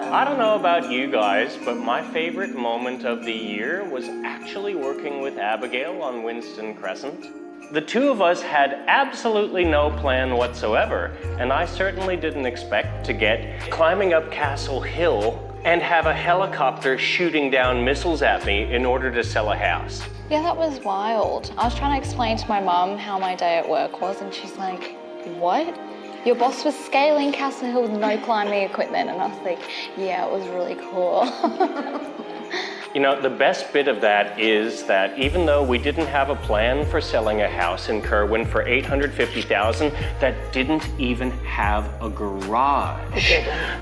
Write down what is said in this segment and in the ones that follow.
I don't know about you guys, but my favorite moment of the year was actually working with Abigail on Winston Crescent. The two of us had absolutely no plan whatsoever, and I certainly didn't expect to get climbing up Castle Hill and have a helicopter shooting down missiles at me in order to sell a house. Yeah, that was wild. I was trying to explain to my mum how my day at work was, and she's like, what? Your boss was scaling Castle Hill with no climbing equipment, and I was like, yeah, it was really cool. You know, the best bit of that is that even though we didn't have a plan for selling a house in Kerwin for $850,000 that didn't even have a garage,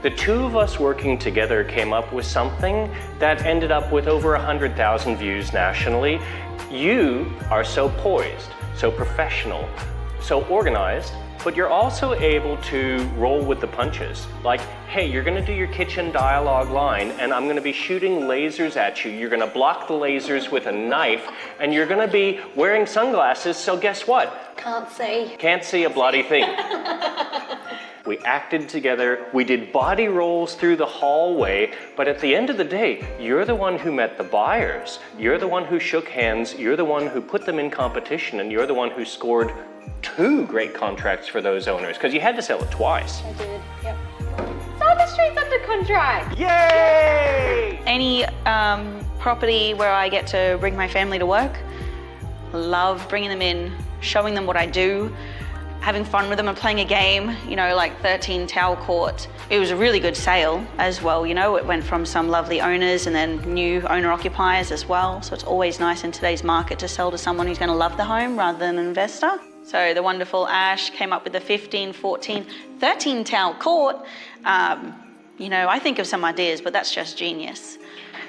the two of us working together came up with something that ended up with over 100,000 views nationally. You are so poised, so professional, so organized, but you're also able to roll with the punches. Like, hey, you're gonna do your kitchen dialogue line and I'm gonna be shooting lasers at you. You're gonna block the lasers with a knife and you're gonna be wearing sunglasses, so guess what? Can't see. Can't see a bloody thing. We acted together, we did body rolls through the hallway, but at the end of the day, you're the one who met the buyers. You're the one who shook hands, you're the one who put them in competition, and you're the one who scored 2 great contracts for those owners, because you had to sell it twice. I did, yep. Soda Street's under contract. Yay! Any property where I get to bring my family to work, love bringing them in, showing them what I do, having fun with them and playing a game, you know, like 13 Towel Court. It was a really good sale as well, you know, it went from some lovely owners and then new owner occupiers as well. So it's always nice in today's market to sell to someone who's gonna love the home rather than an investor. So the wonderful Ash came up with the 15, 14, 13 Towel Court. You know, I think of some ideas, but that's just genius.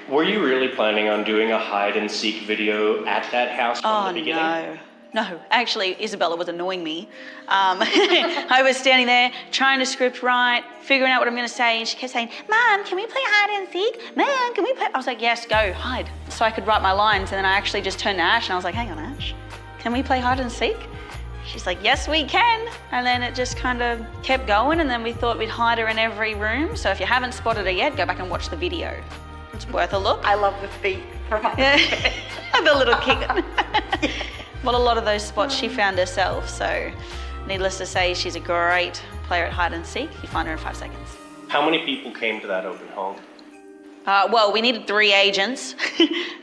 Were you really planning on doing a hide and seek video at that house from the beginning? No, actually, Isabella was annoying me. I was standing there trying to script right, figuring out what I'm gonna say, and she kept saying, Mom, can we play hide and seek? Mom, can we play? I was like, yes, go, hide. So I could write my lines, and then I actually just turned to Ash, and I was like, hang on, Ash, can we play hide and seek? She's like, yes, we can. And then it just kind of kept going, and then we thought we'd hide her in every room. So if you haven't spotted her yet, go back and watch the video. It's worth a look. I love the feet. The little kick. Well, a lot of those spots she found herself, so needless to say, she's a great player at hide and seek. You find her in 5 seconds. How many people came to that open home? Well, we needed 3 agents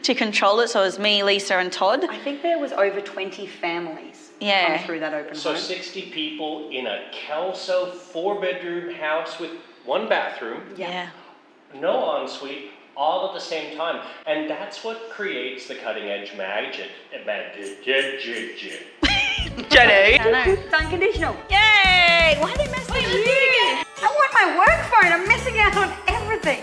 to control it, so it was me, Lisa, and Todd. I think there was over 20 families come through that open So home. 60 people in a Kelso 4-bedroom house with 1 bathroom. Yeah. No ensuite, all at the same time. And that's what creates the cutting edge magic. Jenny. It's unconditional. Yay! Why are they messing with you? I want my work phone. I'm missing out on everything.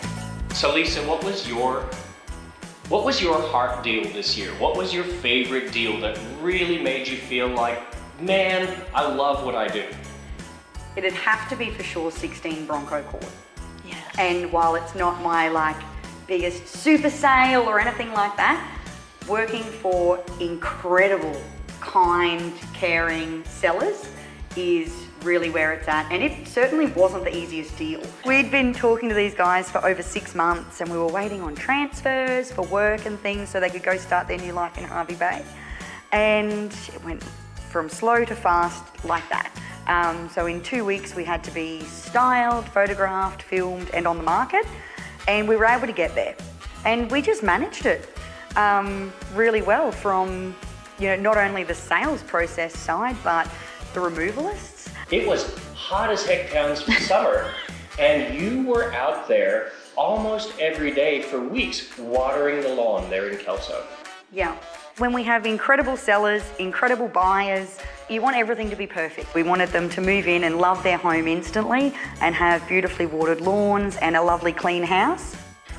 So Lisa, what was your heart deal this year? What was your favorite deal that really made you feel like, man, I love what I do? It'd have to be for sure 16 Bronco Court. Yes. And while it's not my biggest super sale or anything like that, working for incredible, kind, caring sellers is really where it's at. And it certainly wasn't the easiest deal. We'd been talking to these guys for over 6 months and we were waiting on transfers for work and things so they could go start their new life in Hervey Bay. And it went from slow to fast like that. So in 2 weeks we had to be styled, photographed, filmed and on the market. And we were able to get there. And we just managed it really well from, you know, not only the sales process side, but the removalists. It was hot as heck pounds for summer, and you were out there almost every day for weeks watering the lawn there in Kelso. Yeah. When we have incredible sellers, incredible buyers, you want everything to be perfect. We wanted them to move in and love their home instantly and have beautifully watered lawns and a lovely clean house.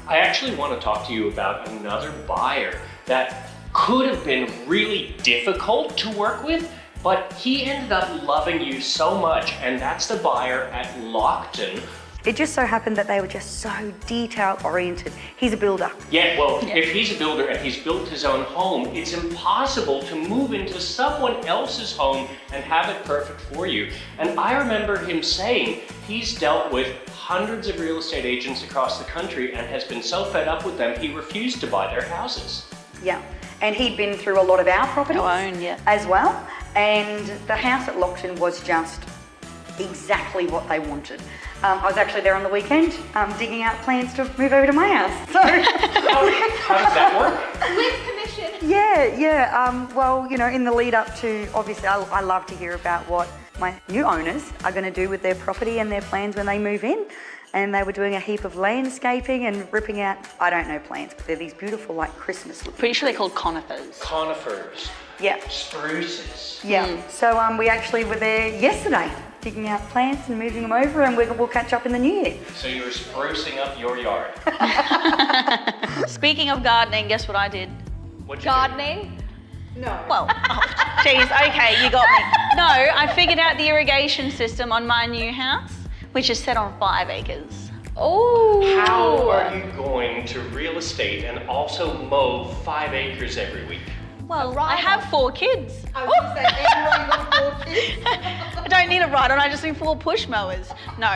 I actually want to talk to you about another buyer that could have been really difficult to work with, but he ended up loving you so much, and that's the buyer at Lockton It just so happened that they were just so detail oriented. He's a builder. Yeah, well, if he's a builder and he's built his own home, it's impossible to move into someone else's home and have it perfect for you. And I remember him saying he's dealt with hundreds of real estate agents across the country and has been so fed up with them, he refused to buy their houses. Yeah, and he'd been through a lot of our properties as well. And the house at Lockton was just exactly what they wanted. I was actually there on the weekend digging out plans to move over to my house. So How does that work? With permission. Yeah. Well, you know, in the lead up to, obviously, I love to hear about what my new owners are going to do with their property and their plans when they move in. And they were doing a heap of landscaping and ripping out, I don't know plants, but they're these beautiful, like, Christmas looking Pretty sure they're trees. called conifers. Conifers. Yeah. Spruces. Yeah. So we actually were there yesterday, digging out plants and moving them over, and we'll catch up in the new year. So you were sprucing up your yard. Speaking of gardening, guess what I did? What'd you Gardening. Well, geez, okay, you got me. No, I figured out the irrigation system on my new house, which is set on 5 acres. Oh. do? How are you going to real estate and also mow 5 acres every week? Well, Right I have 4 kids. I was going to say, everyone got 4 kids. I don't need a ride-on, I just need 4 push mowers. No,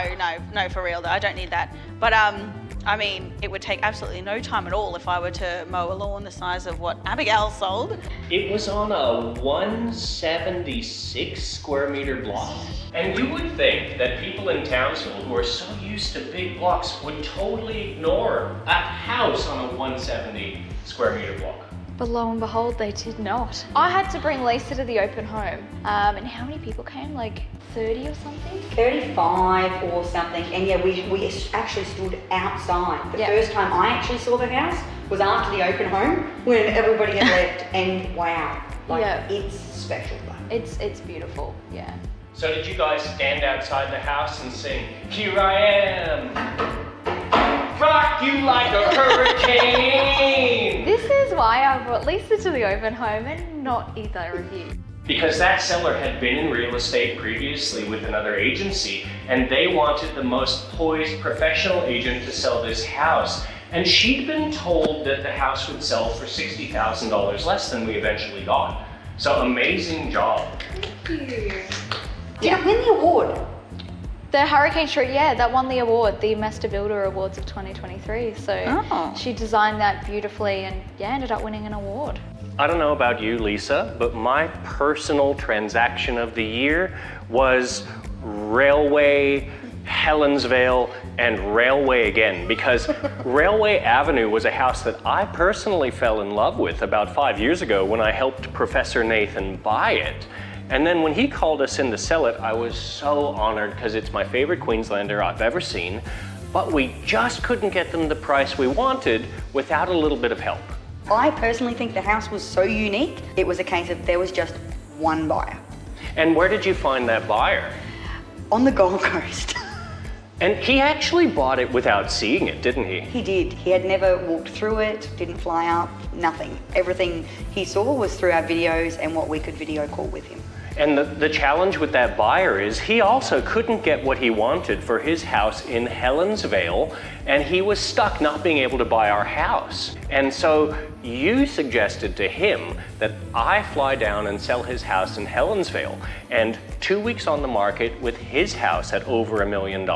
for real though, I don't need that. But I mean, it would take absolutely no time at all if I were to mow a lawn the size of what Abigail sold. It was on a 176 square meter block. And you would think that people in Townsville who are so used to big blocks would totally ignore a house on a 170 square meter block. But lo and behold, they did not. I had to bring Lisa to the open home. And how many people came? Like 30 or something? 35 or something, and yeah, we actually stood outside. The Yeah. first time I actually saw the house was after the open home when everybody had left, and wow, like Yeah. it's special though. It's beautiful, yeah. So did you guys stand outside the house and sing, "Here I am, rock you like a hurricane"? This is why I brought Lisa to the open home and not either of you. Because that seller had been in real estate previously with another agency, and they wanted the most poised professional agent to sell this house. And she'd been told that the house would sell for $60,000 less than we eventually got. So amazing job. Did it win the award? The Hurricane Street, yeah, that won the award, the Master Builder Awards of 2023. So Oh. she designed that beautifully and yeah, ended up winning an award. I don't know about you, Lisa, but my personal transaction of the year was Railway, Helensvale, and Railway again, because Railway Avenue was a house that I personally fell in love with about 5 years ago when I helped Professor Nathan buy it. And then when he called us in to sell it, I was so honored because it's my favorite Queenslander I've ever seen, but we just couldn't get them the price we wanted without a little bit of help. I personally think the house was so unique, it was a case of there was just one buyer. And where did you find that buyer? On the Gold Coast. And he actually bought it without seeing it, didn't he? He did. He had never walked through it, didn't fly up, nothing. Everything he saw was through our videos and what we could video call with him. And the challenge with that buyer is he also couldn't get what he wanted for his house in Helensvale, and he was stuck not being able to buy our house. And so you suggested to him that I fly down and sell his house in Helensvale. And 2 weeks on the market with his house at over $1 million,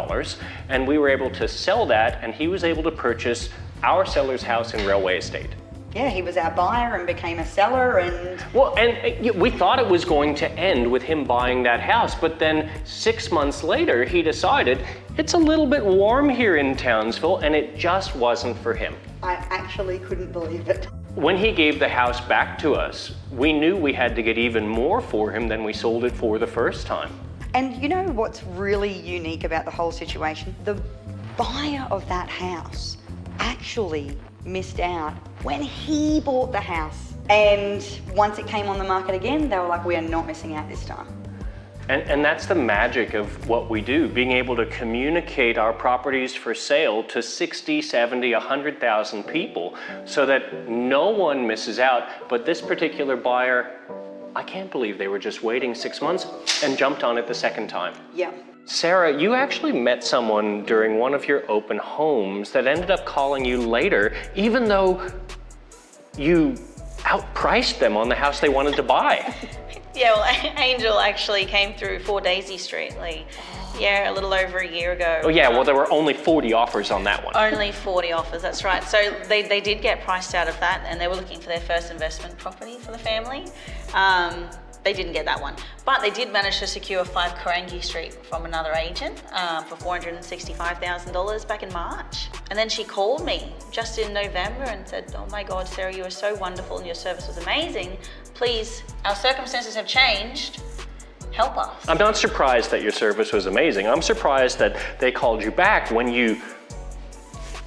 and we were able to sell that, and he was able to purchase our seller's house in Railway Estate. Yeah, he was our buyer and became a seller, and Well, and we thought it was going to end with him buying that house, but then 6 months later, he decided it's a little bit warm here in Townsville, and it just wasn't for him. I actually couldn't believe it. When he gave the house back to us, we knew we had to get even more for him than we sold it for the first time. And you know what's really unique about the whole situation? The buyer of that house actually missed out when he bought the house. And once it came on the market again, they were like, we are not missing out this time. And that's the magic of what we do, being able to communicate our properties for sale to 60, 70, 100,000 people so that no one misses out. But this particular buyer, I can't believe they were just waiting 6 months and jumped on it the second time. Yeah. Sarah, you actually met someone during one of your open homes that ended up calling you later, even though you outpriced them on the house they wanted to buy. Yeah, well, Angel actually came through 4 Daisy Street, a little over a year ago. Oh yeah, well there were only 40 offers on that one. Only 40 offers, that's right. So they did get priced out of that, and they were looking for their first investment property for the family. They didn't get that one, but they did manage to secure 5 Karangi Street from another agent for $465,000 back in March. And then she called me just in November and said, oh my God, Sarah, you were so wonderful and your service was amazing. Please, our circumstances have changed. Help us. I'm not surprised that your service was amazing. I'm surprised that they called you back when you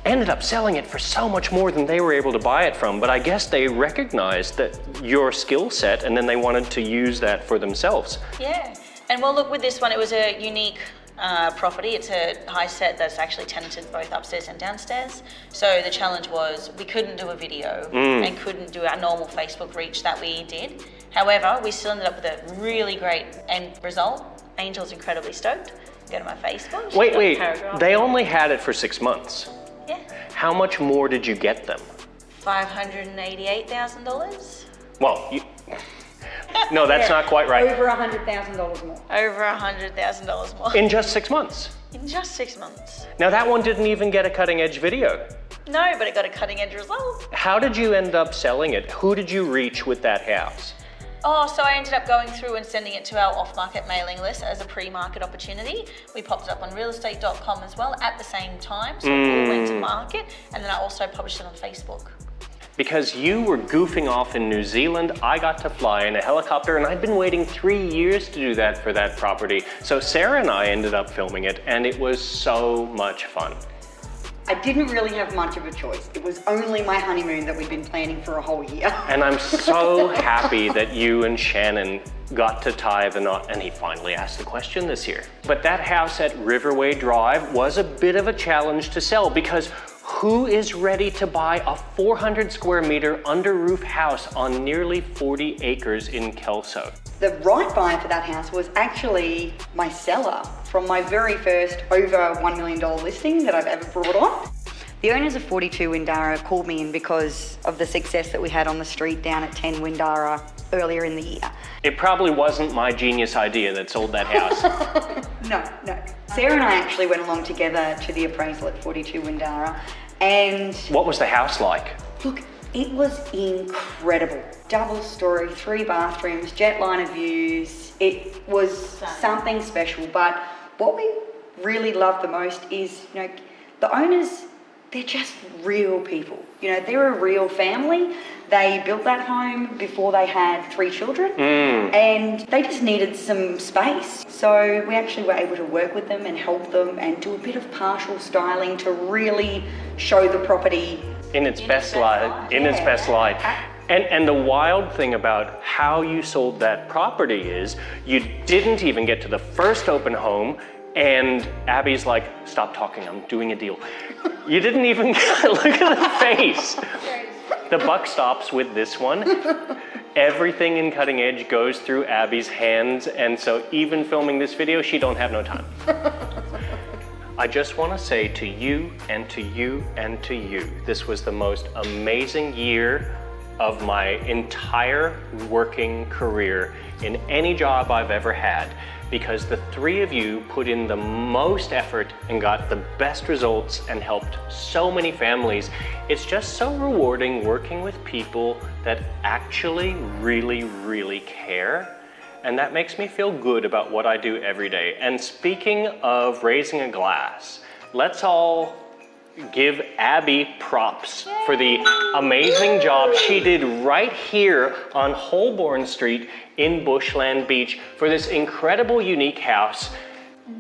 ended up selling it for so much more than they were able to buy it from. But I guess they recognized that your skill set, and then they wanted to use that for themselves. Yeah, and well, look, with this one, it was a unique property. It's a high set that's actually tenanted both upstairs and downstairs. So the challenge was we couldn't do a video and couldn't do our normal Facebook reach that we did. However, we still ended up with a really great end result. Angel's incredibly stoked. Go to my Facebook. Wait, they only had it for 6 months. Yeah. How much more did you get them? $588,000. Well, no, that's not quite right. Over $100,000 more. Over $100,000 more. In just 6 months. In just 6 months. Now that one didn't even get a cutting edge video. No, but it got a cutting edge result. How did you end up selling it? Who did you reach with that house? Oh, so I ended up going through and sending it to our off-market mailing list as a pre-market opportunity. We popped it up on realestate.com as well at the same time, so it all went to market, and then I also published it on Facebook. Because you were goofing off in New Zealand, I got to fly in a helicopter, and I'd been waiting 3 years to do that for that property. So Sarah and I ended up filming it, and it was so much fun. I didn't really have much of a choice. It was only my honeymoon that we'd been planning for a whole year. And I'm so happy that you and Shannon got to tie the knot, and he finally asked the question this year. But that house at Riverway Drive was a bit of a challenge to sell, because who is ready to buy a 400 square meter under roof house on nearly 40 acres in Kelso? The right buyer for that house was actually my seller from my very first over $1 million listing that I've ever brought on. The owners of 42 Windara called me in because of the success that we had on the street down at 10 Windara earlier in the year. It probably wasn't my genius idea that sold that house. No. Sarah and I actually went along together to the appraisal at 42 Windara, and What was the house like? look, it was incredible. Double story, 3 bathrooms, jetliner views. It was something special. But what we really loved the most is, the owners, they're just real people. They're a real family. They built that home before they had 3 children, and they just needed some space. So we actually were able to work with them and help them and do a bit of partial styling to really show the property In its best light. And the wild thing about how you sold that property is you didn't even get to the first open home, and Abby's like, stop talking, I'm doing a deal. You didn't even look at the face. The buck stops with this one. Everything in Cutting Edge goes through Abby's hands, and so even filming this video, she don't have no time. I just want to say to you and to you and to you, this was the most amazing year of my entire working career in any job I've ever had, because the 3 of you put in the most effort and got the best results and helped so many families. It's just so rewarding working with people that actually really, really care. And that makes me feel good about what I do every day. And speaking of raising a glass, let's all give Abby props for the amazing job she did right here on Holborn Street in Bushland Beach for this incredible, unique house.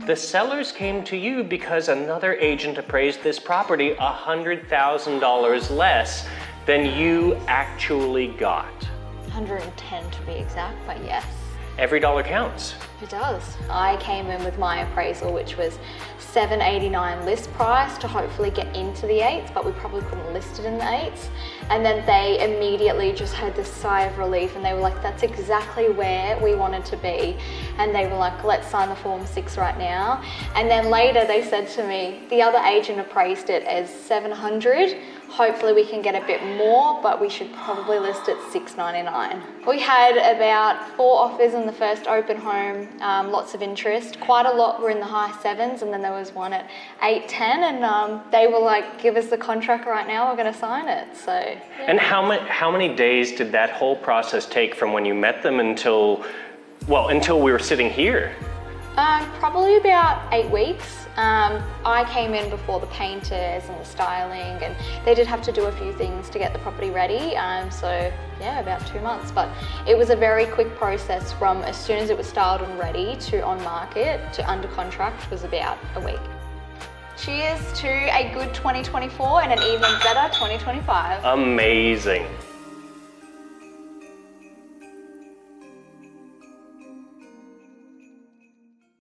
The sellers came to you because another agent appraised this property $100,000 less than you actually got. 110 to be exact, but yes. every dollar counts. It does. I came in with my appraisal, which was $789 list price to hopefully get into the 8s, but we probably couldn't list it in the 8s. And then they immediately just had this sigh of relief and they were like, that's exactly where we wanted to be. And they were like, let's sign the Form 6 right now. And then later they said to me, the other agent appraised it as 700. Hopefully we can get a bit more, but we should probably list it $699. We had about 4 offers in the first open home, lots of interest. Quite a lot were in the high 7s, and then there was one at 810, and they were like, give us the contract right now, we're gonna sign it, so. Yeah. And how many days did that whole process take from when you met them until we were sitting here? Probably about 8 weeks. I came in before the painters and the styling, and they did have to do a few things to get the property ready. So yeah, about 2 months. But it was a very quick process from as soon as it was styled and ready to on market to under contract was about a week. Cheers to a good 2024 and an even better 2025. Amazing.